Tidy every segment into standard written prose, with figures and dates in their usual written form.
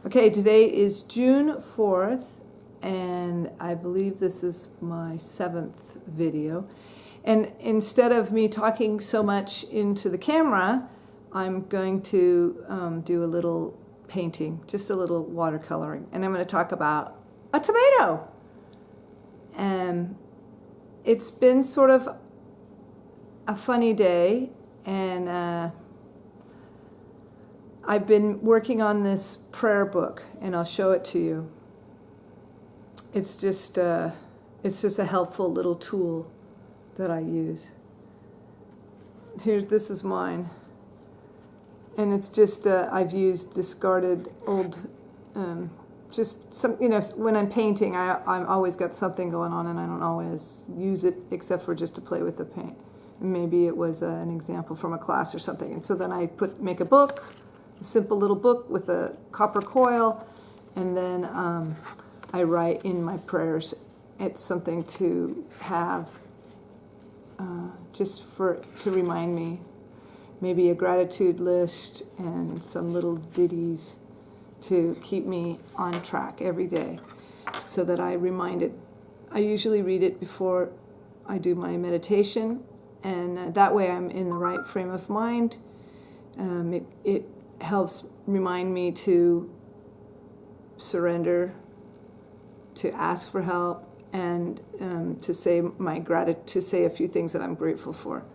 Okay, today is June 4th, and I believe this is my 7th video. And instead of me talking so much into the camera, I'm going to do a little painting, just a little watercoloring. And I'm going to talk about a tomato. And it's been sort of a funny day, and I've been working on this prayer book, and I'll show it to you. It's just a helpful little tool that I use. Here, this is mine, and it's just I've used discarded old, just some, you know, when I'm painting, I'm always got something going on, and I don't always use it except for just to play with the paint. And maybe it was an example from a class or something, and so then I make a book. A simple little book with a copper coil, and then I write in my prayers. It's something to have just to remind me, maybe a gratitude list and some little ditties to keep me on track every day, so that I usually read it before I do my meditation, and that way I'm in the right frame of mind. It helps remind me to surrender, to ask for help, and to say to say a few things that I'm grateful for,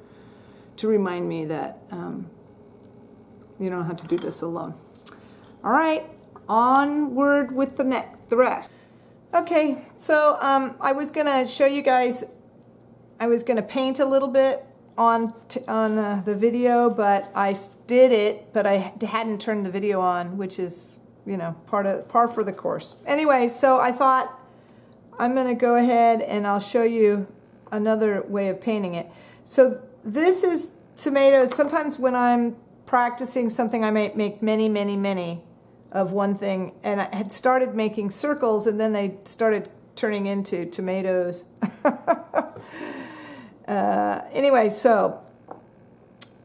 to remind me that you don't have to do this alone. All right, onward with the rest. Okay, so I was gonna show you guys. I was gonna paint a little bit on the video, but I did it, but I hadn't turned the video on, which is, you know, par for the course. Anyway, so I thought I'm going to go ahead and I'll show you another way of painting it. So this is tomatoes. Sometimes when I'm practicing something, I might make many of one thing, and I had started making circles, and then they started turning into tomatoes. Anyway, so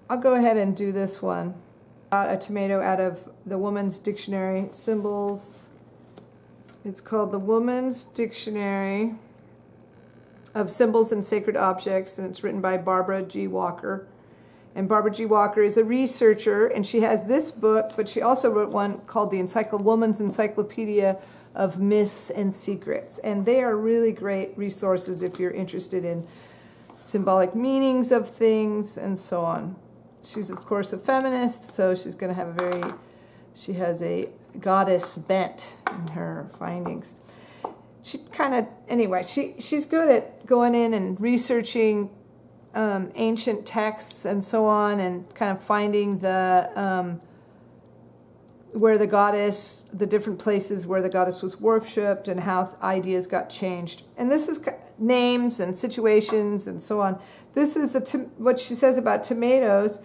I'll go ahead and do this one. A tomato out of the Woman's Dictionary Symbols. It's called the Woman's Dictionary of Symbols and Sacred Objects, and it's written by Barbara G. Walker. And Barbara G. Walker is a researcher, and she has this book, but she also wrote one called the Woman's Encyclopedia of Myths and Secrets. And they are really great resources if you're interested in symbolic meanings of things and so on. She's of course a feminist, so she's going to have she has a goddess bent in her findings. She she's good at going in and researching ancient texts and so on, and kind of finding where the different places where the goddess was worshipped and how ideas got changed. And this is names and situations and so on. This is what she says about tomatoes.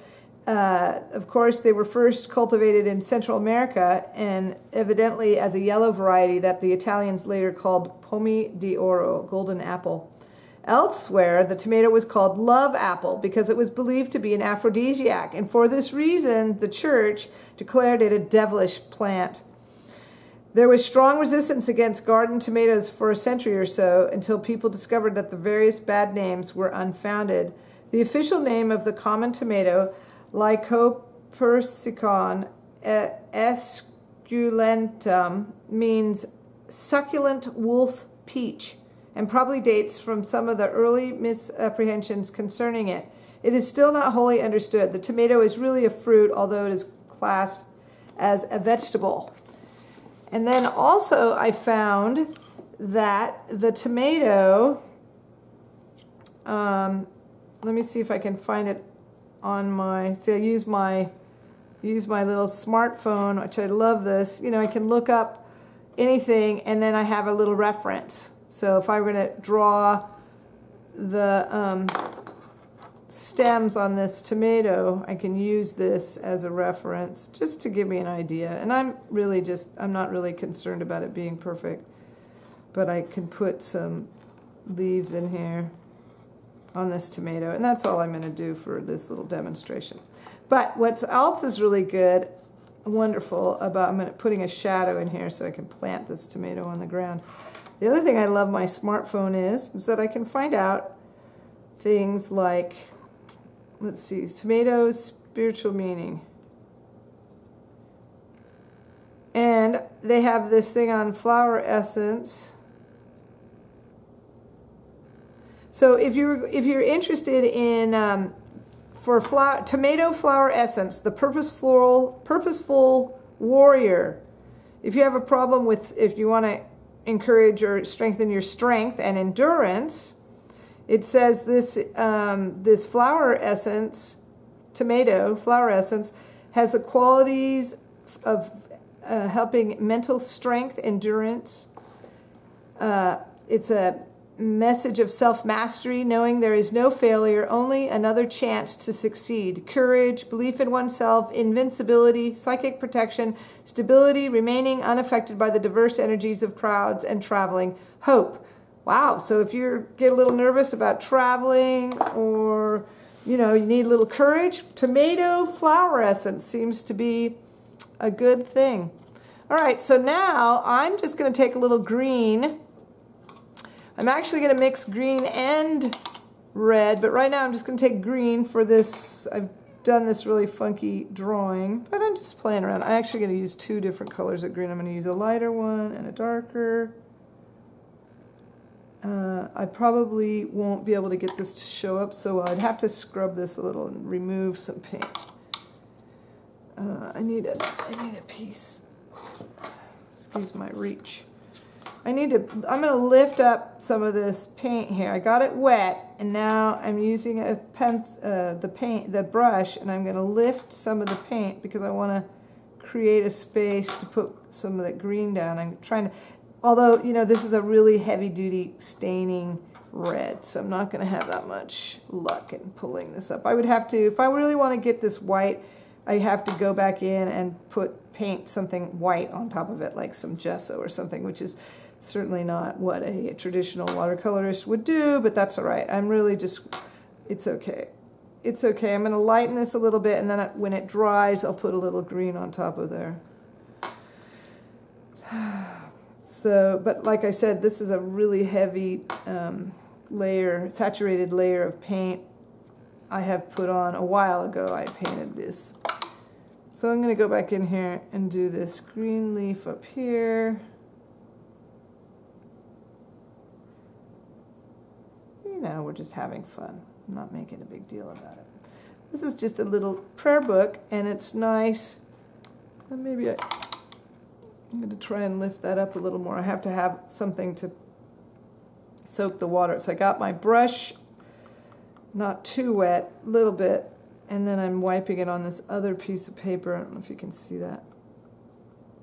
Of course, they were first cultivated in Central America, and evidently as a yellow variety that the Italians later called Pomi di Oro, golden apple. Elsewhere, the tomato was called love apple because it was believed to be an aphrodisiac, and for this reason, the church declared it a devilish plant. There was strong resistance against garden tomatoes for a century or so, until people discovered that the various bad names were unfounded. The official name of the common tomato, Lycopersicon esculentum, means succulent wolf peach, and probably dates from some of the early misapprehensions concerning it. It is still not wholly understood. The tomato is really a fruit, although it is classed as a vegetable. And then also I found that the tomato, let me see if I can find it on I use my little smartphone, which I love this. You know, I can look up anything, and then I have a little reference. So if I were to draw the stems on this tomato, I can use this as a reference just to give me an idea. And I'm not really concerned about it being perfect, but I can put some leaves in here on this tomato, and that's all I'm going to do for this little demonstration. But what else is really good wonderful about, putting a shadow in here so I can plant this tomato on the ground. The other thing I love my smartphone is that I can find out things like, let's see, tomatoes, spiritual meaning. And they have this thing on flower essence. So if you're interested in tomato flower essence, the purposeful warrior. If you have a problem with, if you want to encourage or strengthen your strength and endurance, it says this this flower essence, tomato flower essence, has the qualities of helping mental strength, endurance. It's a message of self-mastery, knowing there is no failure, only another chance to succeed. Courage, belief in oneself, invincibility, psychic protection, stability, remaining unaffected by the diverse energies of crowds, and traveling. Hope. Wow, so if you get a little nervous about traveling, or you need a little courage, tomato flower essence seems to be a good thing. All right, so now I'm just going to take a little green. I'm actually going to mix green and red, but right now I'm just going to take green for this. I've done this really funky drawing, but I'm just playing around. I'm actually going to use two different colors of green. I'm going to use a lighter one and a darker. I probably won't be able to get this to show up, so I'd have to scrub this a little and remove some paint. I need a piece. Excuse my reach. I'm going to lift up some of this paint here. I got it wet, and now I'm using the brush, and I'm going to lift some of the paint because I want to create a space to put some of that green down. I'm trying to, although, this is a really heavy-duty staining red, so I'm not going to have that much luck in pulling this up. I would have to, if I really want to get this white, I have to go back in and paint something white on top of it, like some gesso or something, which is certainly not what a traditional watercolorist would do, but that's all right. I'm really just, it's okay. It's okay. I'm going to lighten this a little bit, and then when it dries, I'll put a little green on top of there. So, but like I said, this is a really heavy saturated layer of paint I have put on a while ago. I painted this. So I'm going to go back in here and do this green leaf up here. We're just having fun. I'm not making a big deal about it. This is just a little prayer book, and it's nice. And maybe I'm going to try and lift that up a little more. I have to have something to soak the water. So I got my brush, not too wet, a little bit, and then I'm wiping it on this other piece of paper. I don't know if you can see that.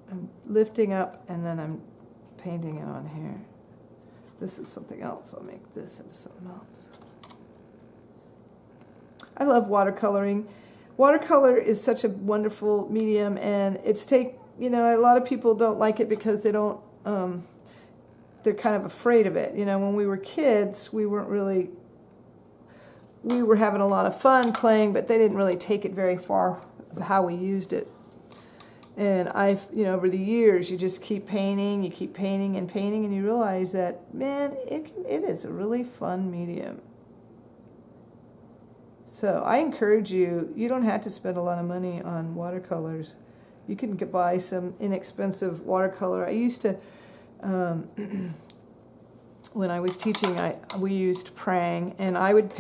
I'm lifting up, and then I'm painting it on here. This is something else. I'll make this into something else. I love watercoloring. Watercolor is such a wonderful medium, and a lot of people don't like it because they don't, they're kind of afraid of it. When we were kids, we were having a lot of fun playing, but they didn't really take it very far of how we used it. And over the years, you just keep painting, and you realize that, man, it is a really fun medium. So I encourage you, you don't have to spend a lot of money on watercolors. You can buy some inexpensive watercolor. I used to, when I was teaching, we used prang, and I would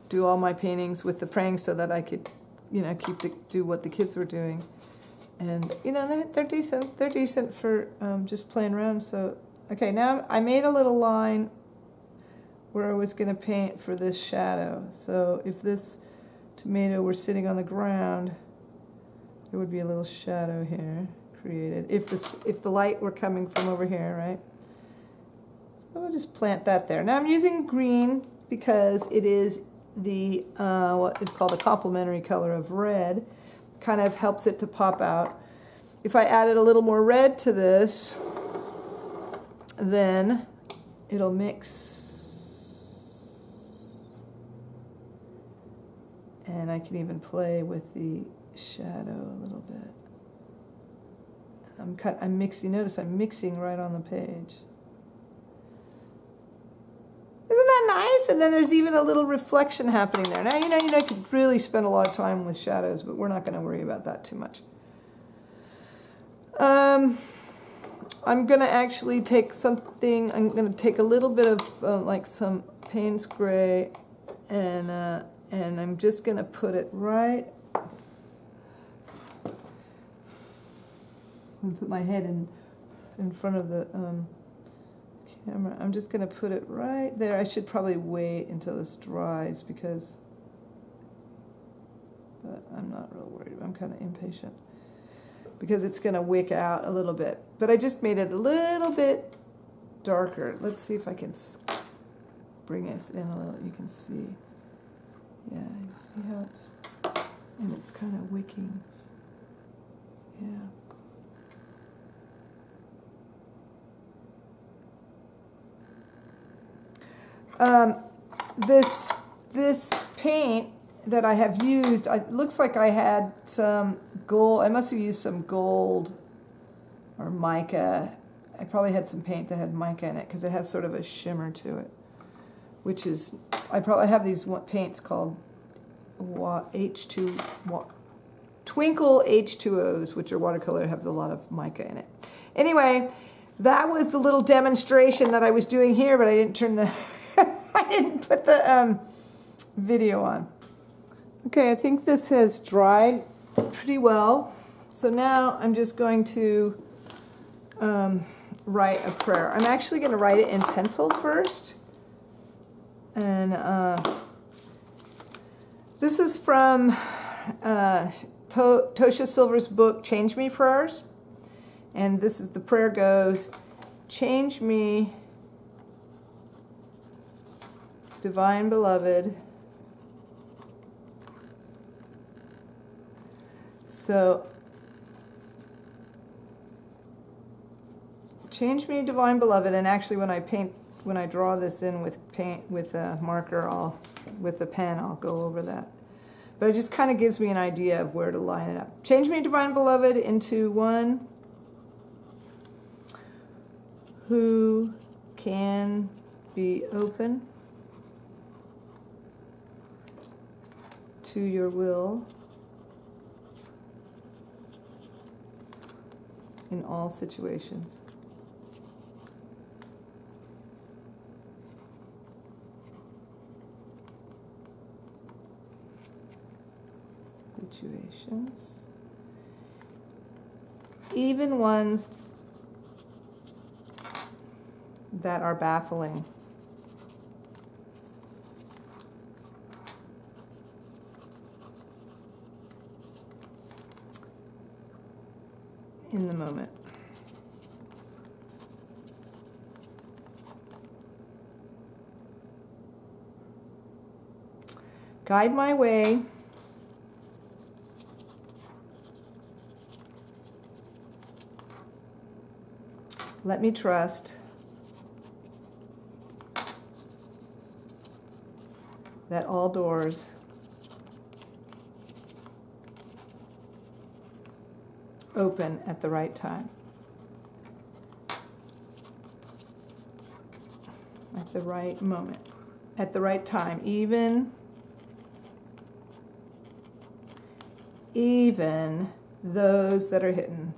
do all my paintings with the prang so that I could, do what the kids were doing. And, they're decent. They're decent for just playing around. So, okay, now I made a little line where I was going to paint for this shadow. So if this tomato were sitting on the ground, there would be a little shadow here created. If the light were coming from over here, right? So I'll just plant that there. Now I'm using green because it is the what is called a complementary color of red. Kind of helps it to pop out. If I added a little more red to this, then it'll mix. And I can even play with the shadow a little bit. I'm mixing. Notice I'm mixing right on the page. Isn't that nice? And then there's even a little reflection happening there. Now, you could really spend a lot of time with shadows, but we're not going to worry about that too much. I'm going to actually take something, I'm going to take a little bit of like some Payne's Gray, and I'm just going to put it right, and put my head in front of the camera. I'm just going to put it right there. I should probably wait until this dries but I'm not real worried. I'm kind of impatient because it's going to wick out a little bit. But I just made it a little bit darker. Let's see if I can bring it in a little. You can see. Yeah, you see how it's kind of wicking. Yeah. This paint that I have used, it looks like I had some gold. I must have used some gold or mica. I probably had some paint that had mica in it because it has sort of a shimmer to it, which is, I probably have these paints called Twinkle H2Os, which are watercolor, have a lot of mica in it. Anyway, that was the little demonstration that I was doing here, but I didn't turn the I didn't put the video on. Okay, I think this has dried pretty well. So now I'm just going to write a prayer. I'm actually going to write it in pencil first. And this is from Tosha Silver's book, Change Me Prayers. And this is, the prayer goes, change me, Divine Beloved. So, change me, Divine Beloved, and actually when I draw this in with a marker, with a pen, I'll go over that. But it just kind of gives me an idea of where to line it up. Change me, Divine Beloved, into one who can be open to your will in all situations. Even ones that are baffling. In the moment. Guide my way. Let me trust that all doors open at the right time. At the right moment. At the right time. Even those that are hidden.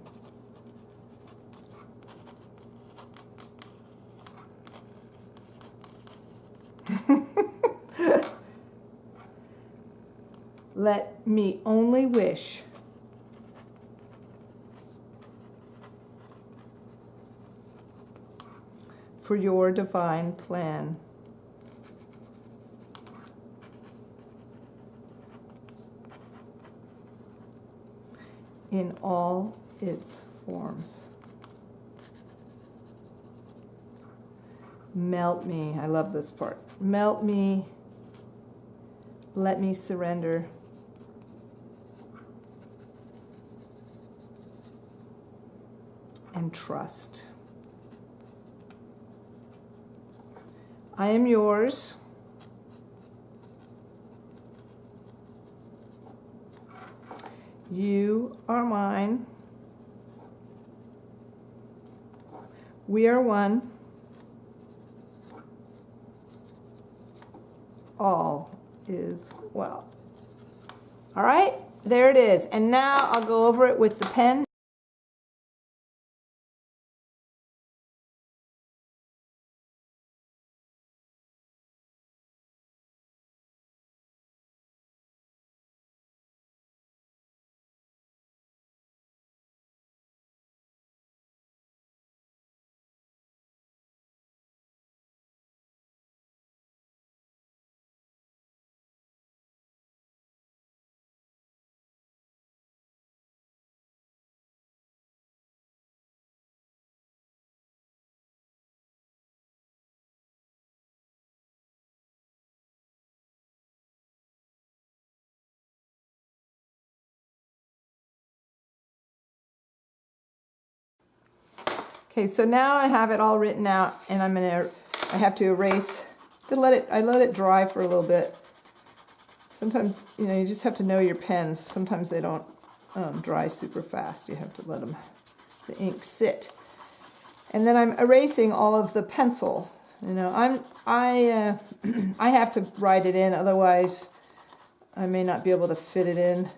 Let me only wish for your divine plan. In all its forms. Melt me. I love this part. Melt me. Let me surrender. And trust. I am yours. You are mine. We are one. All is well. All right, there it is. And now I'll go over it with the pen. Okay, so now I have it all written out, and I have to erase. I let it dry for a little bit. Sometimes, you know, you just have to know your pens. Sometimes they don't dry super fast. You have to let the ink sit. And then I'm erasing all of the pencils. You know, I have to write it in, otherwise I may not be able to fit it in.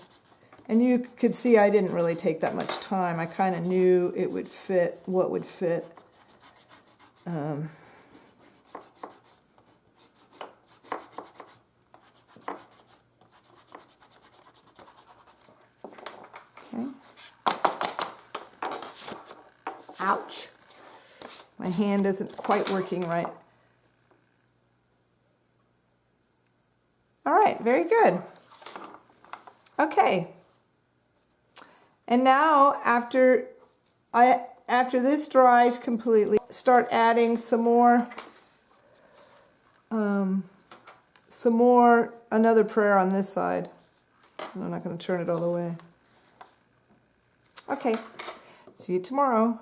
And you could see I didn't really take that much time. I kind of knew it would fit, what would fit. Okay. Ouch. My hand isn't quite working right. All right, very good. Okay. And now, after this dries completely, start adding some more, another prayer on this side. I'm not going to turn it all the way. Okay, see you tomorrow.